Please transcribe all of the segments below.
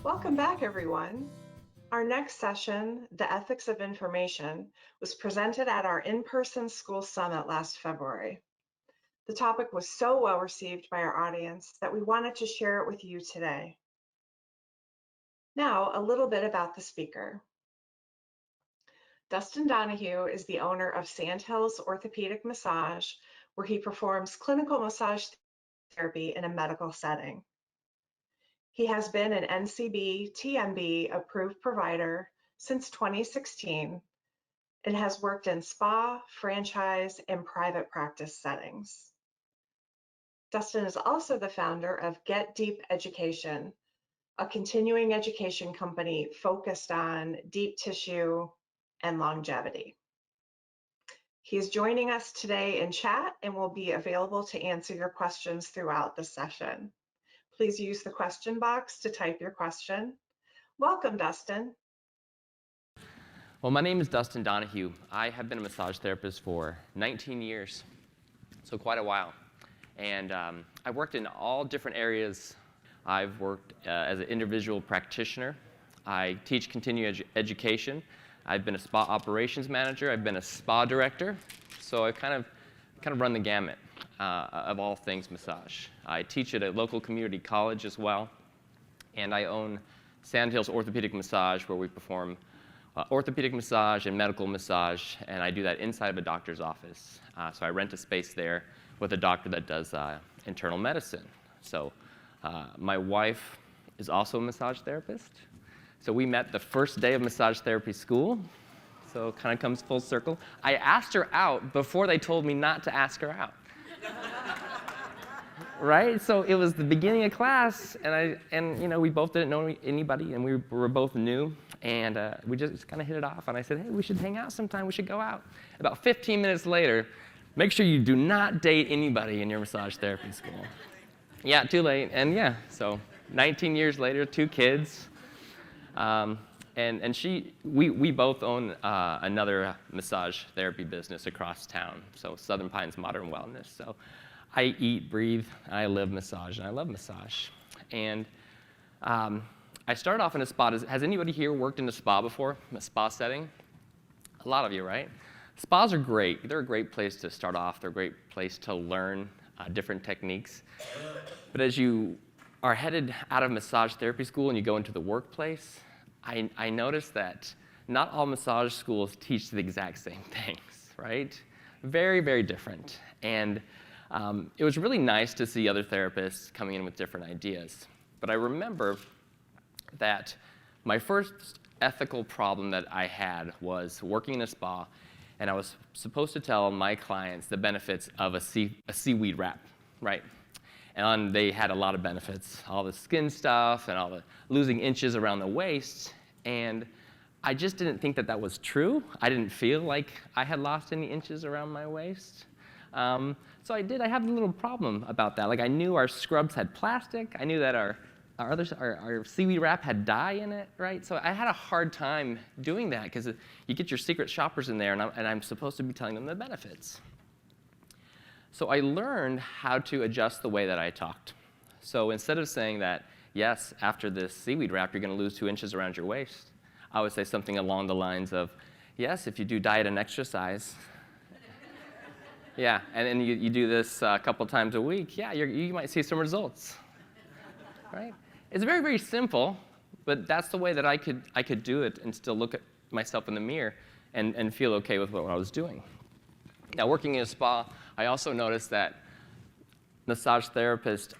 Welcome back, everyone. Our next session, The Ethics of Information, was presented at our in-person school summit last February. The topic was so well received by our audience that we wanted to share it with you today. Now, a little bit about the speaker. Dustin Donahue is the owner of Sandhills Orthopedic Massage, where he performs clinical massage therapy in a medical setting. He has been an NCB TMB approved provider since 2016 and has worked in spa, franchise, and private practice settings. Dustin is also the founder of Get Deep Education, a continuing education company focused on deep tissue and longevity. He is joining us today in chat and will be available to answer your questions throughout the session. Please use the question box to type your question. Welcome, Dustin. Well, my name is Dustin Donahue. I have been a massage therapist for 19 years, so quite a while. And I've worked in all different areas. I've worked as an individual practitioner. I teach continuing education. I've been a spa operations manager. I've been a spa director. So I kind of run the gamut of all things massage. I teach at a local community college as well. And I own Sandhills Orthopedic Massage, where we perform orthopedic massage and medical massage, and I do that inside of a doctor's office. So I rent a space there with a doctor that does internal medicine. So my wife is also a massage therapist. So we met the first day of massage therapy school. So it kind of comes full circle. I asked her out before they told me not to ask her out. Right? So it was the beginning of class, and we both didn't know anybody, and we were both new, and we just kind of hit it off. And I said, hey, we should hang out sometime. We should go out. About 15 minutes later, make sure you do not date anybody in your massage therapy school. Yeah, too late. And yeah, so 19 years later, 2 kids, and we both own another massage therapy business across town. So Southern Pines Modern Wellness. So I eat, breathe, I live massage, and I love massage. And I started off in a spa. Has anybody here worked in a spa before, a spa setting? A lot of you, right? Spas are great. They're a great place to start off. They're a great place to learn different techniques. But as you are headed out of massage therapy school and you go into the workplace, I noticed that not all massage schools teach the exact same things, right? Very, very different. And it was really nice to see other therapists coming in with different ideas. But I remember that my first ethical problem that I had was working in a spa, and I was supposed to tell my clients the benefits of a seaweed wrap, right? And they had a lot of benefits, all the skin stuff and all the losing inches around the waist, and I just didn't think that was true. I didn't feel like I had lost any inches around my waist. So I had a little problem about that. Like, I knew our scrubs had plastic. I knew that our seaweed wrap had dye in it, right? So I had a hard time doing that because you get your secret shoppers in there, and I'm supposed to be telling them the benefits. So I learned how to adjust the way that I talked. So instead of saying that, yes, after this seaweed wrap, you're going to lose 2 inches around your waist, I would say something along the lines of, yes, if you do diet and exercise, yeah, and then you do this a couple times a week, yeah, you might see some results, right? It's very, very simple, but that's the way that I could do it and still look at myself in the mirror and feel okay with what I was doing. Now, working in a spa, I also noticed that massage therapists,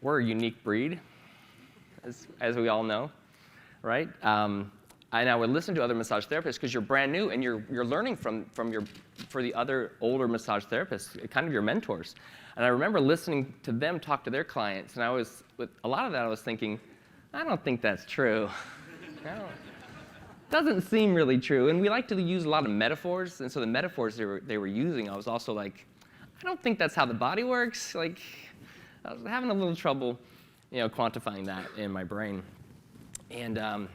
we're a unique breed, as we all know, right? And I would listen to other massage therapists because you're brand new and you're learning for the other older massage therapists, kind of your mentors. And I remember listening to them talk to their clients, and with a lot of that I was thinking, I don't think that's true. Doesn't seem really true. And we like to use a lot of metaphors, and so the metaphors they were using, I was also like, I don't think that's how the body works. Like, I was having a little trouble, quantifying that in my brain. And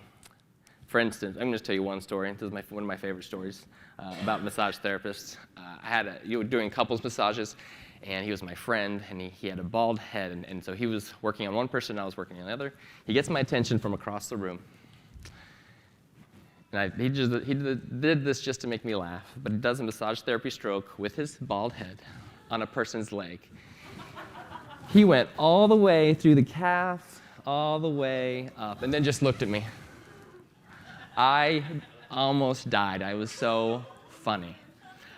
for instance, I'm going to tell you one story. This is one of my favorite stories about massage therapists. I had doing couples massages, and he was my friend, and he had a bald head, and so he was working on one person, and I was working on the other. He gets my attention from across the room. And he did this just to make me laugh, but he does a massage therapy stroke with his bald head on a person's leg. He went all the way through the calf, all the way up, and then just looked at me. I almost died. I was so funny.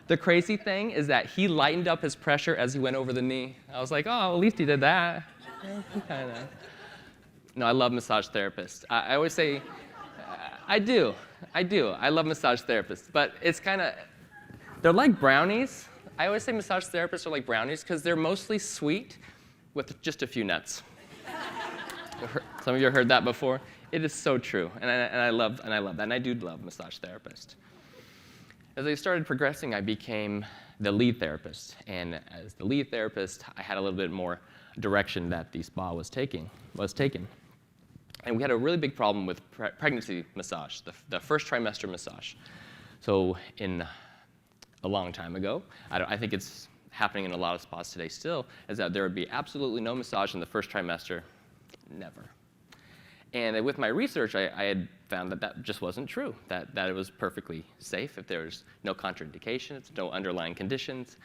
The crazy thing is that he lightened up his pressure as he went over the knee. I was like, oh, at least he did that. No, I love massage therapists. I always say, I do. I love massage therapists, but it's kind of, they're like brownies. I always say massage therapists are like brownies because they're mostly sweet with just a few nuts. Some of you have heard that before. It is so true, and I love that, and I do love massage therapists. As I started progressing, I became the lead therapist, and as the lead therapist, I had a little bit more direction that the spa was taking. And we had a really big problem with pregnancy massage, the first trimester massage. So a long time ago, I think it's happening in a lot of spas today still, is that there would be absolutely no massage in the first trimester, never. And with my research, I had found that just wasn't true, that it was perfectly safe if there was no contraindications, no underlying conditions,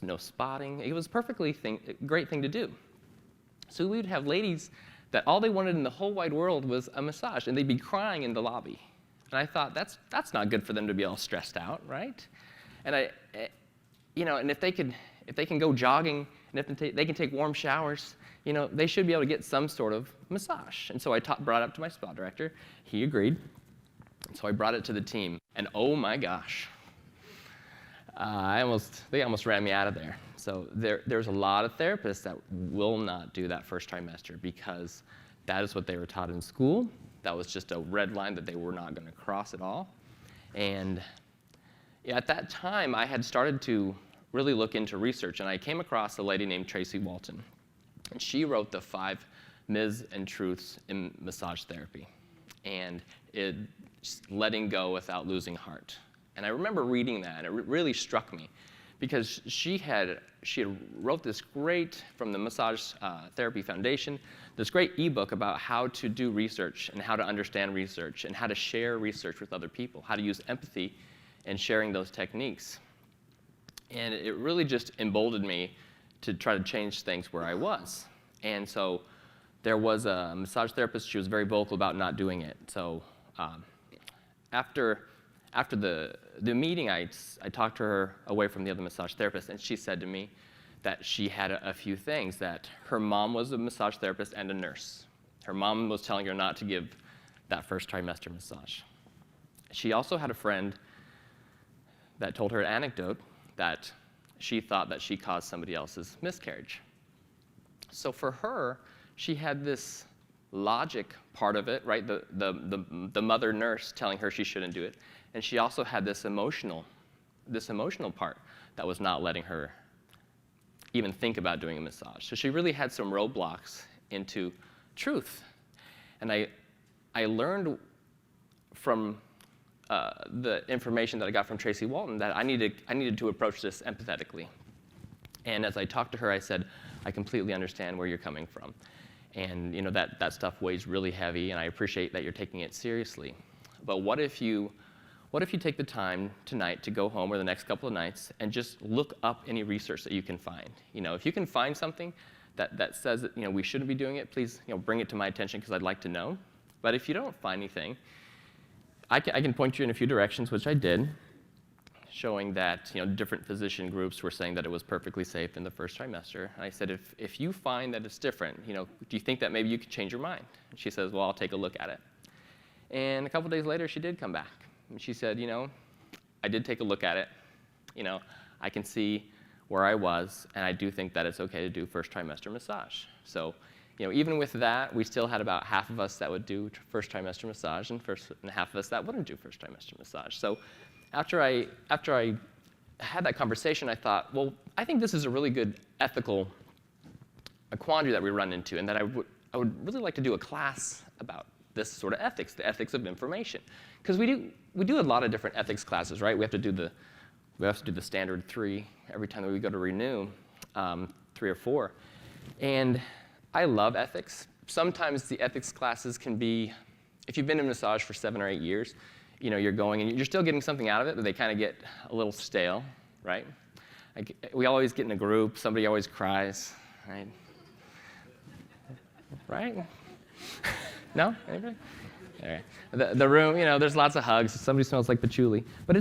no spotting. It was a perfectly great thing to do. So we would have ladies that all they wanted in the whole wide world was a massage, and they'd be crying in the lobby. And I thought, that's not good for them to be all stressed out, right? And and if they can go jogging, and if they can take warm showers, they should be able to get some sort of massage. And so I brought it up to my spa director. He agreed. So I brought it to the team, and oh my gosh, they almost ran me out of there. So there's a lot of therapists that will not do that first trimester because that is what they were taught in school. That was just a red line that they were not going to cross at all. And at that time, I had started to really look into research, and I came across a lady named Tracy Walton. And she wrote the 5 myths and truths in massage therapy, and letting go without losing heart. And I remember reading that, and it really struck me, because she had wrote this great, from the Massage Therapy Foundation, this great ebook about how to do research and how to understand research and how to share research with other people, how to use empathy in sharing those techniques. And it really just emboldened me to try to change things where I was. And so there was a massage therapist. She was very vocal about not doing it. So after the meeting, I talked to her away from the other massage therapist, and she said to me that she had a few things, that her mom was a massage therapist and a nurse. Her mom was telling her not to give that first trimester massage. She also had a friend that told her an anecdote that she thought that she caused somebody else's miscarriage. So for her, she had this logic part of it, right? The mother nurse telling her she shouldn't do it. And she also had this emotional part that was not letting her even think about doing a massage. So she really had some roadblocks into truth. And I learned from the information that I got from Tracy Walton that I needed to approach this empathetically. And as I talked to her, I said, I completely understand where you're coming from. And that stuff weighs really heavy, and I appreciate that you're taking it seriously. But what if you take the time tonight to go home or the next couple of nights and just look up any research that you can find? If you can find something that says that we shouldn't be doing it, please bring it to my attention because I'd like to know. But if you don't find anything, I can point you in a few directions, which I did, showing that different physician groups were saying that it was perfectly safe in the first trimester. And I said, if you find that it's different, do you think that maybe you could change your mind? And she says, well, I'll take a look at it. And a couple days later, she did come back. And she said, I did take a look at it. I can see where I was, and I do think that it's okay to do first trimester massage. So, even with that, we still had about half of us that would do first trimester massage, and half of us that wouldn't do first trimester massage. So, after I had that conversation, I thought, well, I think this is a really good ethical quandary that we run into, and that I would really like to do a class about this sort of ethics, the ethics of information, because we do a lot of different ethics classes, right? We have to do the standard 3 every time that we go to renew, 3 or 4. And I love ethics. Sometimes the ethics classes can be, if you've been in massage for 7 or 8 years, you're going and you're still getting something out of it, but they kind of get a little stale, right? We always get in a group, somebody always cries, right? Right? No? Anybody? All right. The room, there's lots of hugs. Somebody smells like patchouli. But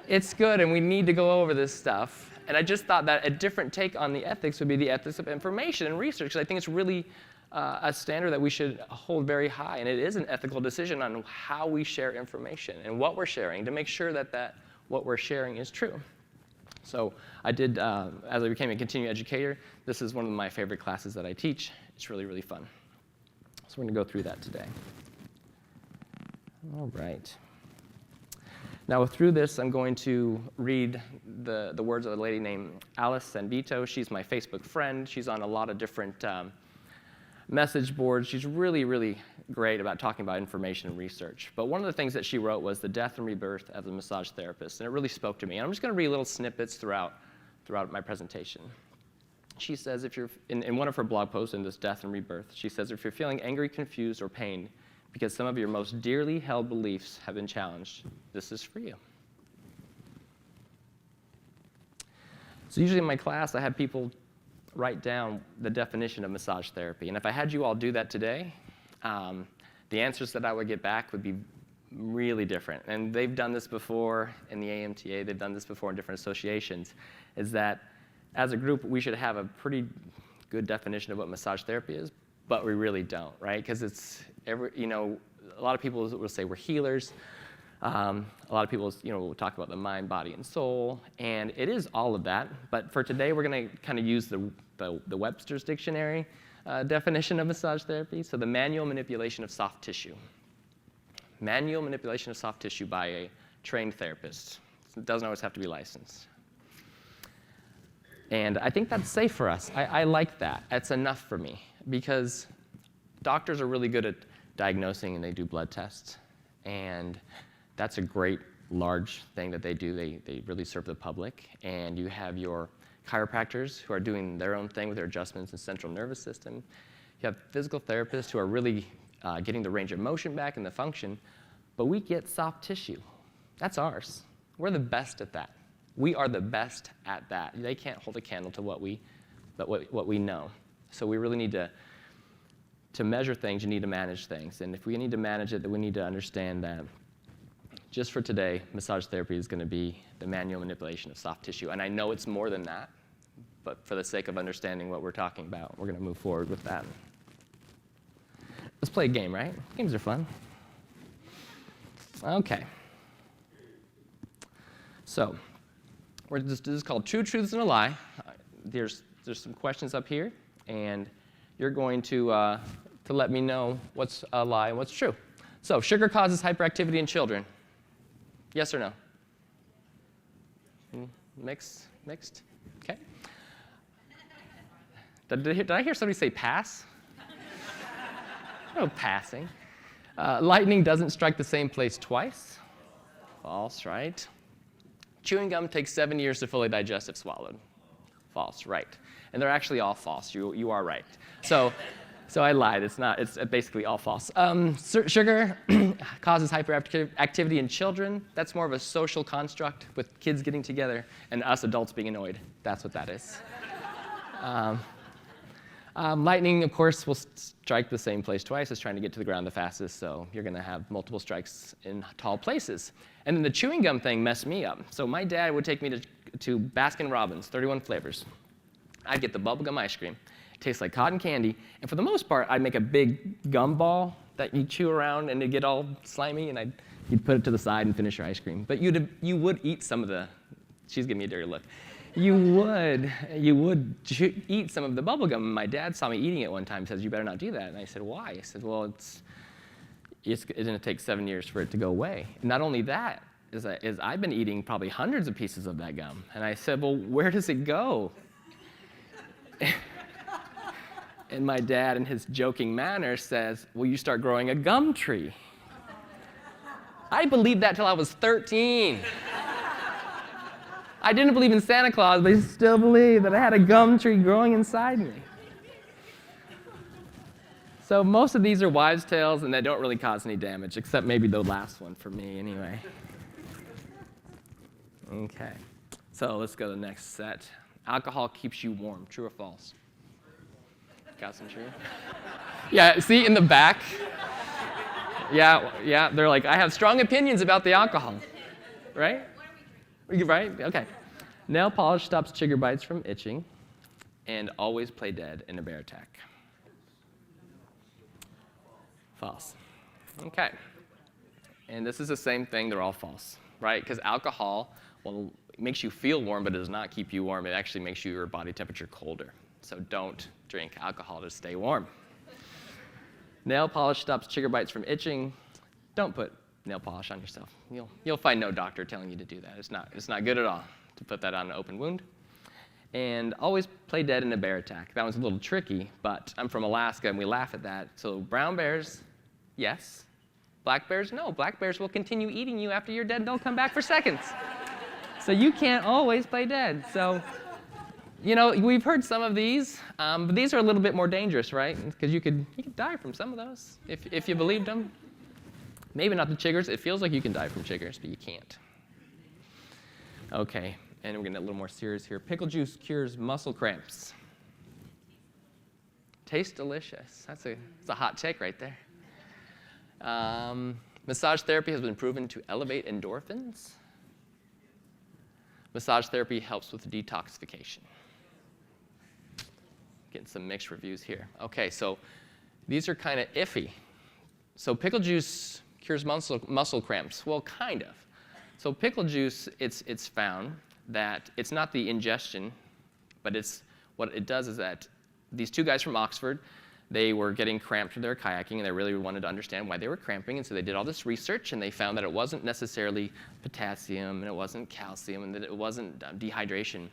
it's good, and we need to go over this stuff. And I just thought that a different take on the ethics would be the ethics of information and research. I think it's really a standard that we should hold very high, and it is an ethical decision on how we share information and what we're sharing to make sure that what we're sharing is true. So I did, as I became a continuing educator, this is one of my favorite classes that I teach. It's really, really fun. So we're going to go through that today. All right. Now, through this, I'm going to read the words of a lady named Alice Sanvito. She's my Facebook friend. She's on a lot of different message boards. She's really, really great about talking about information and research. But one of the things that she wrote was the death and rebirth of the massage therapist, and it really spoke to me. And I'm just going to read little snippets throughout my presentation. She says, if you're in one of her blog posts in this death and rebirth, she says, if you're feeling angry, confused, or pained because some of your most dearly held beliefs have been challenged, this is for you. So usually in my class, I have people write down the definition of massage therapy. And if I had you all do that today, the answers that I would get back would be really different. And they've done this before in the AMTA, they've done this before in different associations, is that as a group, we should have a pretty good definition of what massage therapy is, but we really don't, right? Because a lot of people will say we're healers. A lot of people, will talk about the mind, body, and soul, and it is all of that. But for today, we're going to kind of use the Webster's Dictionary definition of massage therapy. So the manual manipulation of soft tissue. Manual manipulation of soft tissue by a trained therapist. It doesn't always have to be licensed. And I think that's safe for us. I like that. That's enough for me because doctors are really good at diagnosing, and they do blood tests. And that's a great, large thing that they do. They really serve the public. And you have your chiropractors who are doing their own thing with their adjustments in central nervous system. You have physical therapists who are really getting the range of motion back and the function. But we get soft tissue. That's ours. We're the best at that. We are the best at that. They can't hold a candle to what we know. So we really need to measure things, you need to manage things. And if we need to manage it, then we need to understand that just for today, massage therapy is going to be the manual manipulation of soft tissue. And I know it's more than that, but for the sake of understanding what we're talking about, we're going to move forward with that. Let's play a game, right? Games are fun. Okay. So, this is called Two Truths and a Lie. There's some questions up here, and you're going to let me know what's a lie and what's true. So, sugar causes hyperactivity in children. Yes or no? Mixed? Okay. Did I hear somebody say pass? No passing. Lightning doesn't strike the same place twice. False, right? Chewing gum takes 7 years to fully digest if swallowed. False, right. And they're actually all false. You are right. So I lied. It's basically all false. Sugar causes hyperactivity in children. That's more of a social construct with kids getting together and us adults being annoyed. That's what that is. Lightning, of course, will strike the same place twice. It's trying to get to the ground the fastest, so you're going to have multiple strikes in tall places. And then the chewing gum thing messed me up. So my dad would take me to Baskin-Robbins, 31 flavors. I'd get the bubblegum ice cream. It tastes like cotton candy. And for the most part, I'd make a big gum ball that you chew around and it'd get all slimy, and you'd put it to the side and finish your ice cream. But you would eat some of the, she's giving me a dirty look. You would eat some of the bubble gum. My dad saw me eating it one time and says, "You better not do that." And I said, "Why?" He said, "Well, it's going to take 7 years for it to go away." And not only that, is I've been eating probably hundreds of pieces of that gum. And I said, "Well, where does it go?" And my dad, in his joking manner, says, "Well, you start growing a gum tree." I believed that till I was 13. I didn't believe in Santa Claus, but I still believe that I had a gum tree growing inside me. So most of these are wives' tales, and they don't really cause any damage, except maybe the last one for me, anyway. Okay, so let's go to the next set. Alcohol keeps you warm, true or false? Got some true? Yeah, see in the back? Yeah, they're like, I have strong opinions about the alcohol, right? Right, okay. Nail polish stops trigger bites from itching, and always play dead in a bear attack. False. Okay. And this is the same thing, they're all false, right? Because alcohol, well, it makes you feel warm, but it does not keep you warm. It actually makes your body temperature colder. So don't drink alcohol to stay warm. Nail polish stops trigger bites from itching. Don't put nail polish on yourself. You'll find no doctor telling you to do that. It's not good at all to put that on an open wound. And always play dead in a bear attack. That one's a little tricky, but I'm from Alaska and we laugh at that. So brown bears, yes. Black bears, no. Black bears will continue eating you after you're dead and they'll come back for seconds. So you can't always play dead. So, we've heard some of these, but these are a little bit more dangerous, right? Because you could die from some of those if you believed them. Maybe not the chiggers. It feels like you can die from chiggers, but you can't. Okay, and we're getting a little more serious here. Pickle juice cures muscle cramps. Tastes delicious. That's a hot take right there. Massage therapy has been proven to elevate endorphins. Massage therapy helps with detoxification. Getting some mixed reviews here. Okay, so these are kind of iffy. So pickle juice cures muscle cramps. Well, kind of. So pickle juice, it's found that it's not the ingestion, but what it does is that these two guys from Oxford, they were getting cramped from their kayaking, and they really wanted to understand why they were cramping, and so they did all this research, and they found that it wasn't necessarily potassium, and it wasn't calcium, and that it wasn't dehydration.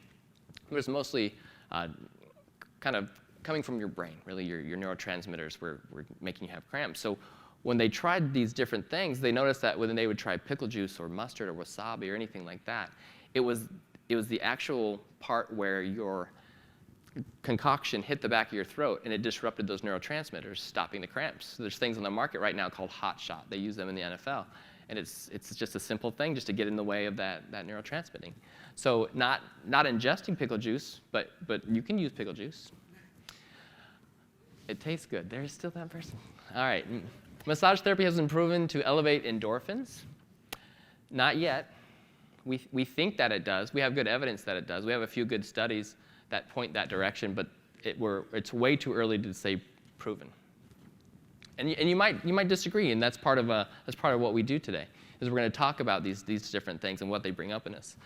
It was mostly kind of coming from your brain, really. Your neurotransmitters were making you have cramps. So when they tried these different things, they noticed that when they would try pickle juice or mustard or wasabi or anything like that, it was the actual part where your concoction hit the back of your throat and it disrupted those neurotransmitters, stopping the cramps. So there's things on the market right now called Hot Shot. They use them in the NFL. And it's just a simple thing just to get in the way of that neurotransmitting. So not ingesting pickle juice, but you can use pickle juice. It tastes good. There's still that person. All right. Massage therapy has been proven to elevate endorphins. Not yet. We think that it does. We have good evidence that it does. We have a few good studies that point that direction, but it's way too early to say proven. And you might disagree, and that's part of what we do today. Is we're going to talk about these different things and what they bring up in us.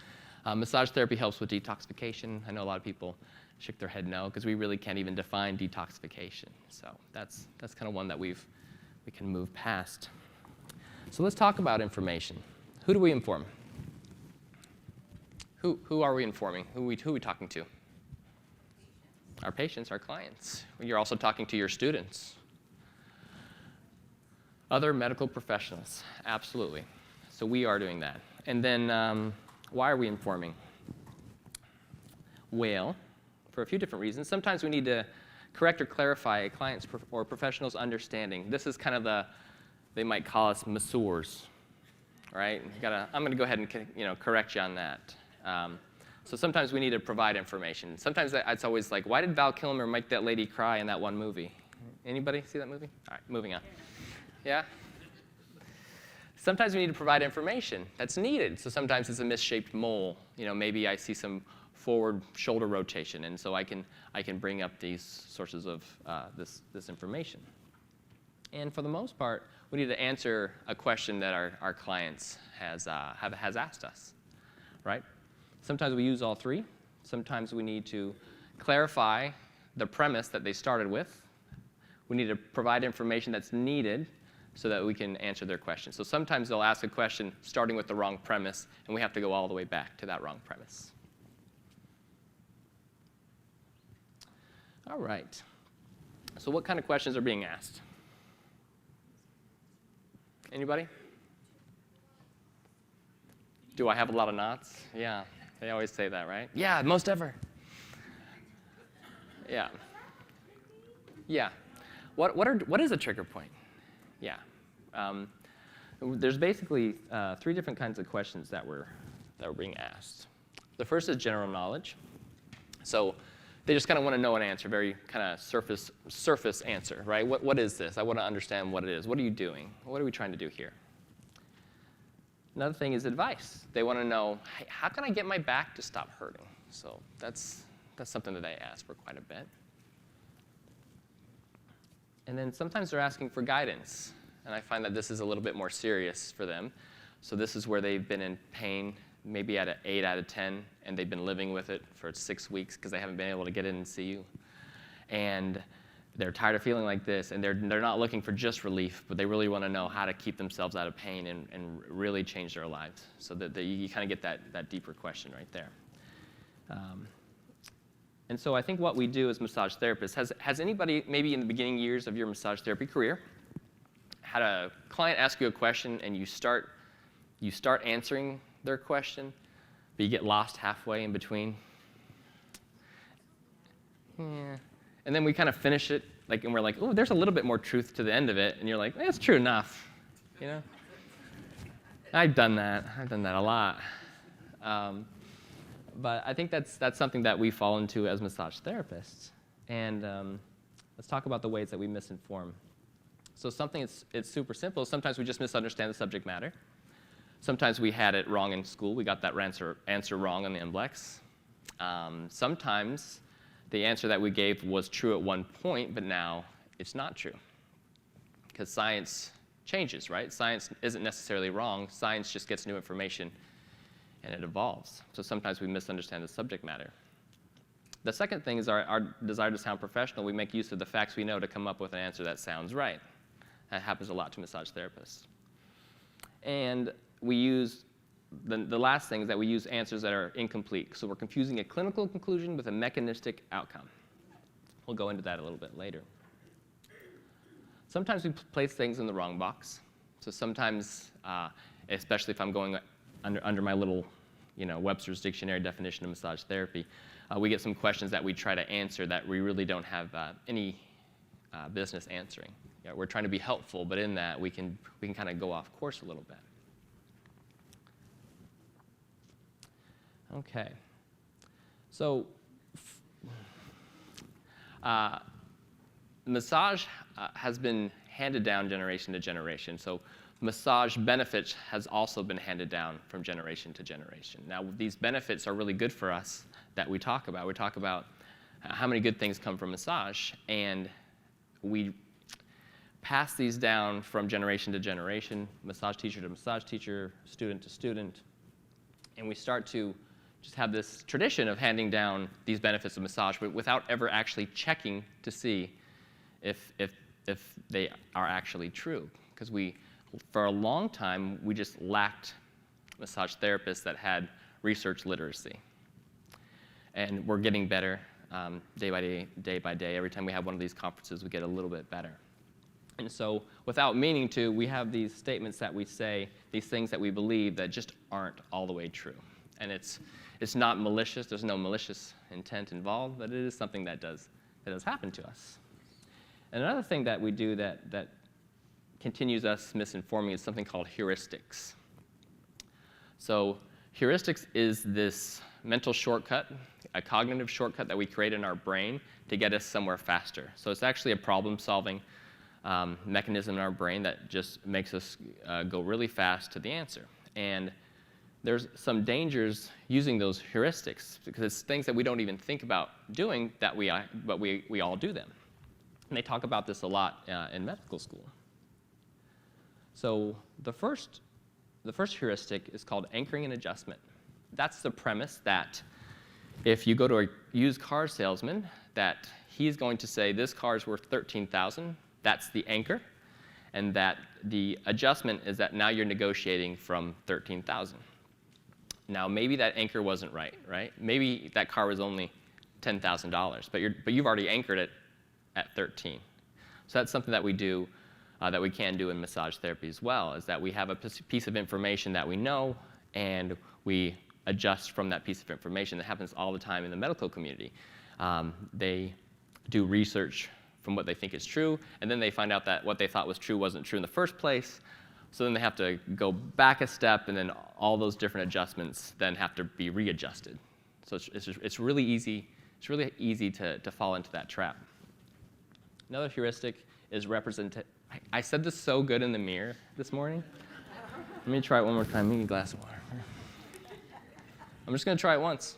Massage therapy helps with detoxification. I know a lot of people shook their head no, because we really can't even define detoxification. So that's kind of one that we can move past. So let's talk about information. Who do we inform? Who are we informing? Who are we talking to? Our patients, our clients. You're also talking to your students. Other medical professionals, absolutely. So we are doing that. And then why are we informing? Well, for a few different reasons. Sometimes we need to correct or clarify a client's or professional's understanding. This is kind of they might call us masseurs, right? I'm going to go ahead and correct you on that. So sometimes we need to provide information. Sometimes it's always like, why did Val Kilmer make that lady cry in that one movie? Anybody see that movie? All right, moving on. Yeah? Sometimes we need to provide information that's needed. So sometimes it's a misshaped mole. Maybe I see some forward shoulder rotation, and so I can bring up these sources of this information. And for the most part, we need to answer a question that our clients has asked us, right? Sometimes we use all three. Sometimes we need to clarify the premise that they started with. We need to provide information that's needed so that we can answer their question. So sometimes they'll ask a question starting with the wrong premise, and we have to go all the way back to that wrong premise. All right. So what kind of questions are being asked? Anybody? Do I have a lot of knots? Yeah. They always say that, right? Yeah, most ever. Yeah. Yeah. What is a trigger point? Yeah. There's basically 3 different kinds of questions that we're being asked. The first is general knowledge. So they just kind of want to know an answer, very kind of surface answer, right? What is this? I want to understand what it is. What are you doing? What are we trying to do here? Another thing is advice. They want to know, hey, how can I get my back to stop hurting? So that's something that I ask for quite a bit. And then sometimes they're asking for guidance. And I find that this is a little bit more serious for them. So this is where they've been in pain, maybe at an 8 out of 10, and they've been living with it for 6 weeks because they haven't been able to get in and see you. And they're tired of feeling like this, and they're not looking for just relief, but they really want to know how to keep themselves out of pain and really change their lives. So that you kind of get that deeper question right there. And so I think what we do as massage therapists, has anybody, maybe in the beginning years of your massage therapy career, had a client ask you a question and you start answering their question, but you get lost halfway in between? Yeah. And then we kind of finish it, and we're like, oh, there's a little bit more truth to the end of it, and you're like, it's true enough, you know? I've done that a lot. But I think that's something that we fall into as massage therapists. And let's talk about the ways that we misinform. So something it's super simple. Sometimes we just misunderstand the subject matter. Sometimes we had it wrong in school. We got that answer wrong on the NBLEX. Sometimes the answer that we gave was true at one point, but now it's not true. Because science changes, right? Science isn't necessarily wrong. Science just gets new information, and it evolves. So sometimes we misunderstand the subject matter. The second thing is our desire to sound professional. We make use of the facts we know to come up with an answer that sounds right. That happens a lot to massage therapists. And we use, the last thing is that we use answers that are incomplete. So we're confusing a clinical conclusion with a mechanistic outcome. We'll go into that a little bit later. Sometimes we place things in the wrong box. So sometimes, especially if I'm going under my little Webster's Dictionary definition of massage therapy, we get some questions that we try to answer that we really don't have any business answering. We're trying to be helpful, but in that we can kind of go off course a little bit. Okay. So massage has been handed down generation to generation. So massage benefits has also been handed down from generation to generation. Now, these benefits are really good for us that we talk about. We talk about how many good things come from massage, and we pass these down from generation to generation, massage teacher to massage teacher, student to student, and we start to just have this tradition of handing down these benefits of massage without ever actually checking to see if they are actually true. Because for a long time, we just lacked massage therapists that had research literacy. And we're getting better day by day. Every time we have one of these conferences, we get a little bit better. And so without meaning to, we have these statements that we say, these things that we believe that just aren't all the way true. And it's not malicious. There's no malicious intent involved, but it is something that does happen to us. And another thing that we do that continues us misinforming is something called heuristics. So heuristics is this mental shortcut, a cognitive shortcut that we create in our brain to get us somewhere faster. So it's actually a problem-solving mechanism in our brain that just makes us go really fast to the answer. And there's some dangers using those heuristics because it's things that we don't even think about doing but we all do them. And they talk about this a lot in medical school. So the first heuristic is called anchoring and adjustment. That's the premise that if you go to a used car salesman, that he's going to say this car is worth $13,000. That's the anchor, and that the adjustment is that now you're negotiating from $13,000. Now maybe that anchor wasn't right? Maybe that car was only $10,000, but you've already anchored it at 13. So that's something that we do, that we can do in massage therapy as well, is that we have a piece of information that we know, and we adjust from that piece of information. That happens all the time in the medical community. They do research from what they think is true, and then they find out that what they thought was true wasn't true in the first place. So then they have to go back a step, and then all those different adjustments then have to be readjusted. So it's really easy. It's really easy to fall into that trap. Another heuristic is I said this so good in the mirror this morning. Let me try it one more time. Give me a glass of water. I'm just going to try it once.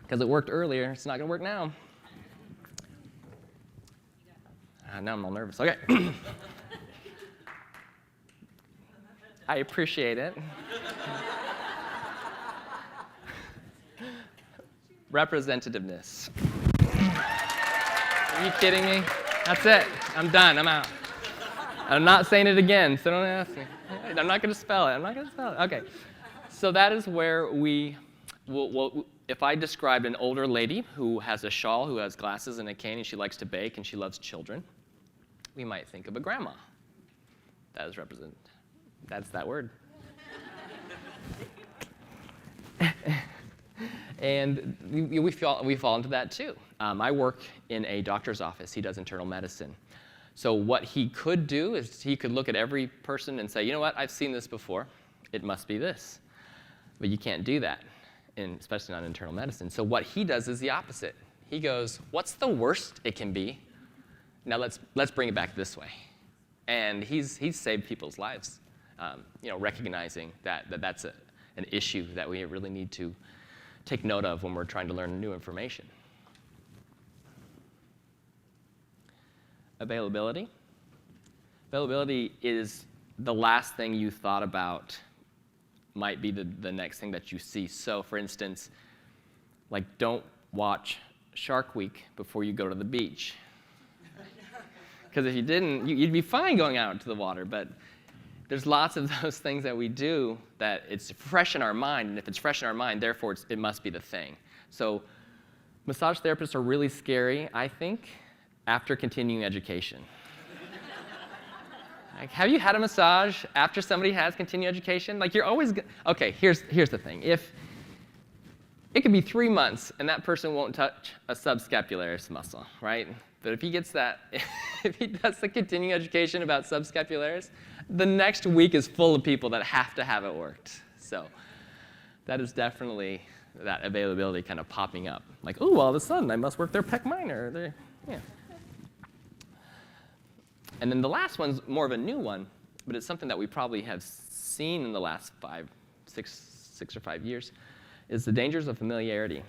Because it worked earlier, it's not going to work now. Now I'm all nervous. Okay. I appreciate it. Representativeness. Are you kidding me? That's it. I'm done. I'm out. I'm not saying it again, so don't ask me. I'm not going to spell it. Okay. So that is where if I described an older lady who has a shawl, who has glasses and a cane, and she likes to bake, and she loves children, we might think of a grandma. That's that word. And we fall into that too. I work in a doctor's office. He does internal medicine. So what he could do is he could look at every person and say, you know what, I've seen this before. It must be this. But you can't do that, especially not in internal medicine. So what he does is the opposite. He goes, what's the worst it can be? Now let's bring it back this way. And he's saved people's lives, recognizing that's an issue that we really need to take note of when we're trying to learn new information. Availability. Availability is the last thing you thought about might be the next thing that you see. So for instance, don't watch Shark Week before you go to the beach. Because if you didn't, you'd be fine going out into the water, but there's lots of those things that we do that it's fresh in our mind, and if it's fresh in our mind, therefore it must be the thing. So massage therapists are really scary, I think, after continuing education. Have you had a massage after somebody has continuing education? You're always okay, here's the thing. If it could be 3 months and that person won't touch a subscapularis muscle, right? But if he gets that, if he does the continuing education about subscapularis, the next week is full of people that have to have it worked. So that is definitely that availability kind of popping up. Oh, all of a sudden I must work their pec minor. Yeah. And then the last one's more of a new one, but it's something that we probably have seen in the last 6 or 5 years, is the dangers of familiarity.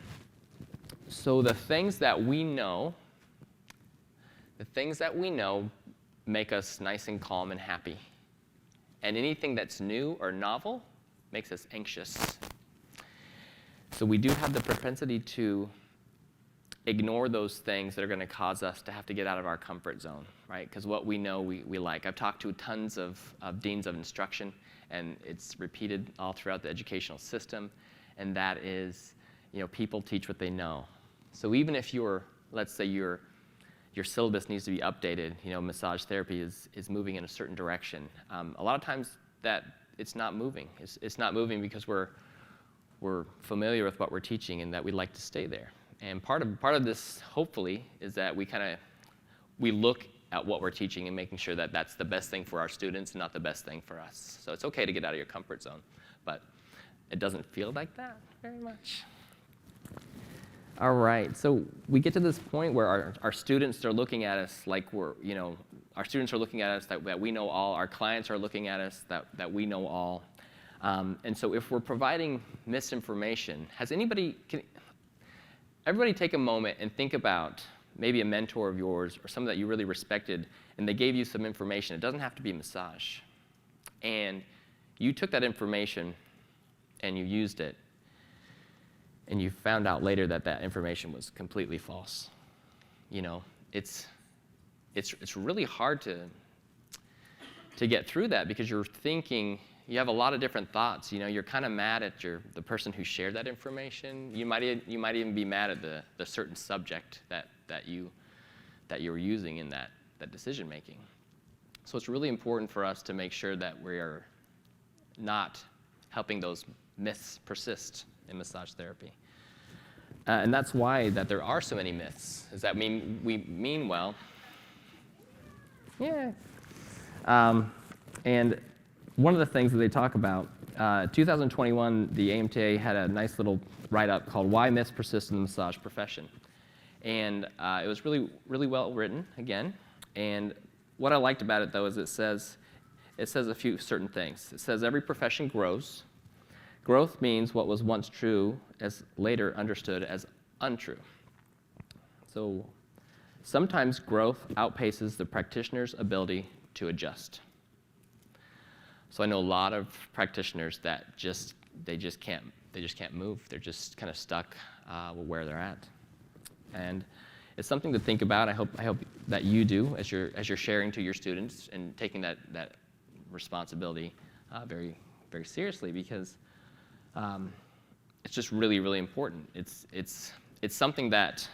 So the things that we know make us nice and calm and happy. And anything that's new or novel makes us anxious. So we do have the propensity to ignore those things that are going to cause us to have to get out of our comfort zone, right? Because what we know we like. I've talked to tons of deans of instruction, and it's repeated all throughout the educational system, and that is, people teach what they know. So even if let's say your syllabus needs to be updated, massage therapy is moving in a certain direction. A lot of times that it's not moving. It's not moving because we're familiar with what we're teaching and that we like to stay there. And part of this, hopefully, is that we look at what we're teaching and making sure that that's the best thing for our students and not the best thing for us. So it's okay to get out of your comfort zone, but it doesn't feel like that very much. All right, so we get to this point where our students are looking at us like our students are looking at us that we know all, our clients are looking at us that we know all. And so if we're providing misinformation, everybody take a moment and think about maybe a mentor of yours or someone that you really respected, and they gave you some information. It doesn't have to be massage. And you took that information and you used it, and you found out later that information was completely false. It's really hard to get through that because you're thinking, you have a lot of different thoughts. You're kind of mad at the person who shared that information. You might even be mad at the certain subject that you were using in that decision making. So it's really important for us to make sure that we are not helping those myths persist in massage therapy. And that's why that there are so many myths, is that we mean well. Yeah. And one of the things that they talk about, 2021, the AMTA had a nice little write-up called Why Myths Persist in the Massage Profession. And it was really, really well written, again. And what I liked about it, though, is it says a few certain things. It says every profession grows. Growth means what was once true is later understood as untrue. So sometimes growth outpaces the practitioner's ability to adjust. So I know a lot of practitioners that they just can't move. They're just kind of stuck where they're at. And it's something to think about. I hope that you do as you're sharing to your students and taking that responsibility very, very seriously, because it's just really, really important. It's something that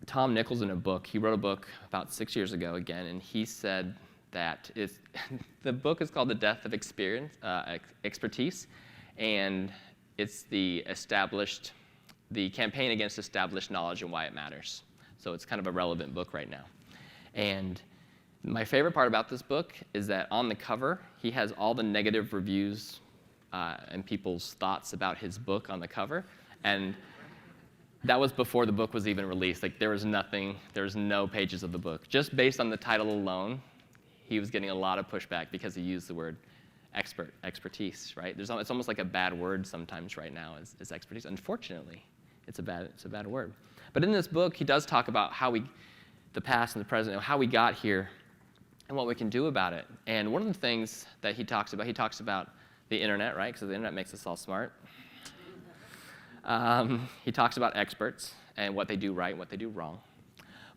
Tom Nichols, in a book, he wrote a book about 6 years ago again, and he said that the book is called The Death of Expertise, and it's the campaign against established knowledge and why it matters. So it's kind of a relevant book right now. And my favorite part about this book is that on the cover, he has all the negative reviews and people's thoughts about his book on the cover. And that was before the book was even released. Like, there was no pages of the book. Just based on the title alone, he was getting a lot of pushback because he used the word expertise, right? It's almost like a bad word sometimes right now is expertise. Unfortunately, it's a bad word. But in this book, he does talk about the past and the present, how we got here, and what we can do about it. And one of the things that he talks about the internet, right? Because the internet makes us all smart. He talks about experts and what they do right and what they do wrong.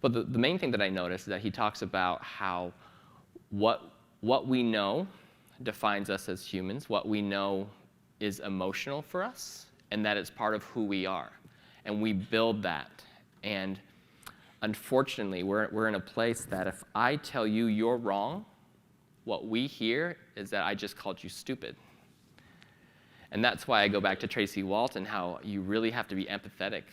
But the main thing that I noticed is that he talks about how what we know defines us as humans, what we know is emotional for us, and that it's part of who we are. And we build that. And unfortunately, we're in a place that if I tell you you're wrong, what we hear is that I just called you stupid. And that's why I go back to Tracy Walton, how you really have to be empathetic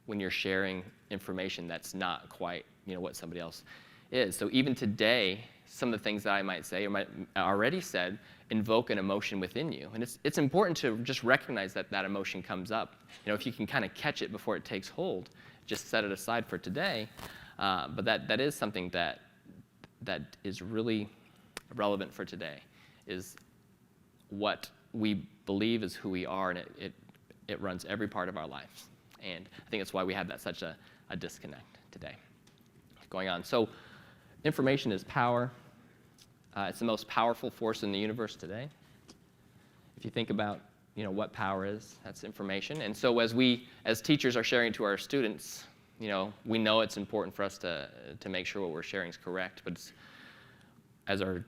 when you're sharing information that's not quite what somebody else is. So even today, some of the things that I might say or might already said invoke an emotion within you. And it's important to just recognize that emotion comes up. If you can kind of catch it before it takes hold, just set it aside for today. But that is something that is really relevant for today, is what we believe is who we are, and it runs every part of our lives. And I think that's why we have such a disconnect today going on. So information is power. It's the most powerful force in the universe today. If you think about what power is, that's information. And so as we, as teachers, are sharing to our students, we know it's important for us to make sure what we're sharing is correct. But as our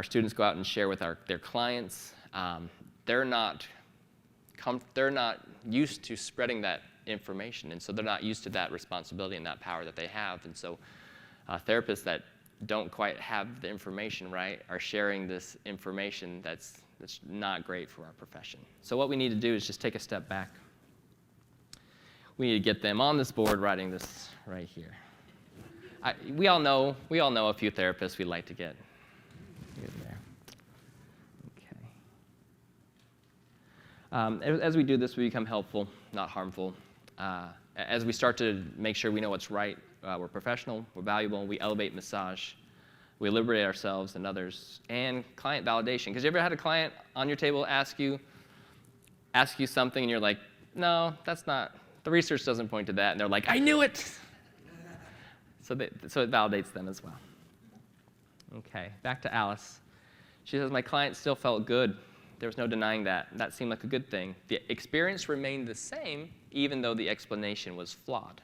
students go out and share with their clients, they're not used to spreading that information, and so they're not used to that responsibility and that power that they have. And so therapists that don't quite have the information right are sharing this information that's not great for our profession. So what we need to do is just take a step back. We need to get them on this board writing this right here. We all know a few therapists we'd like to get there. Okay. As we do this, we become helpful, not harmful. As we start to make sure we know what's right, we're professional, we're valuable, we elevate massage, we liberate ourselves and others, and client validation. Because you ever had a client on your table ask you something, and you're like, no, that's not, the research doesn't point to that, and they're like, I knew it! So it validates them as well. Okay, back to Alice. She says, my client still felt good. There was no denying that. That seemed like a good thing. The experience remained the same, even though the explanation was flawed.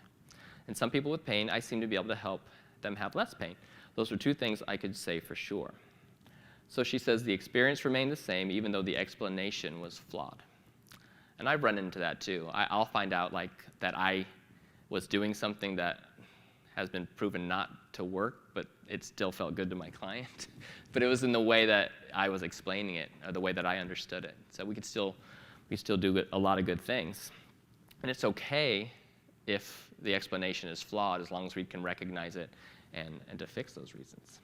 And some people with pain, I seem to be able to help them have less pain. Those were two things I could say for sure. So she says the experience remained the same, even though the explanation was flawed. And I've run into that too. I'll find out that I was doing something that has been proven not to work, but it still felt good to my client. But it was in the way that I was explaining it, or the way that I understood it. So we still do a lot of good things. And it's okay if the explanation is flawed, as long as we can recognize it and to fix those reasons.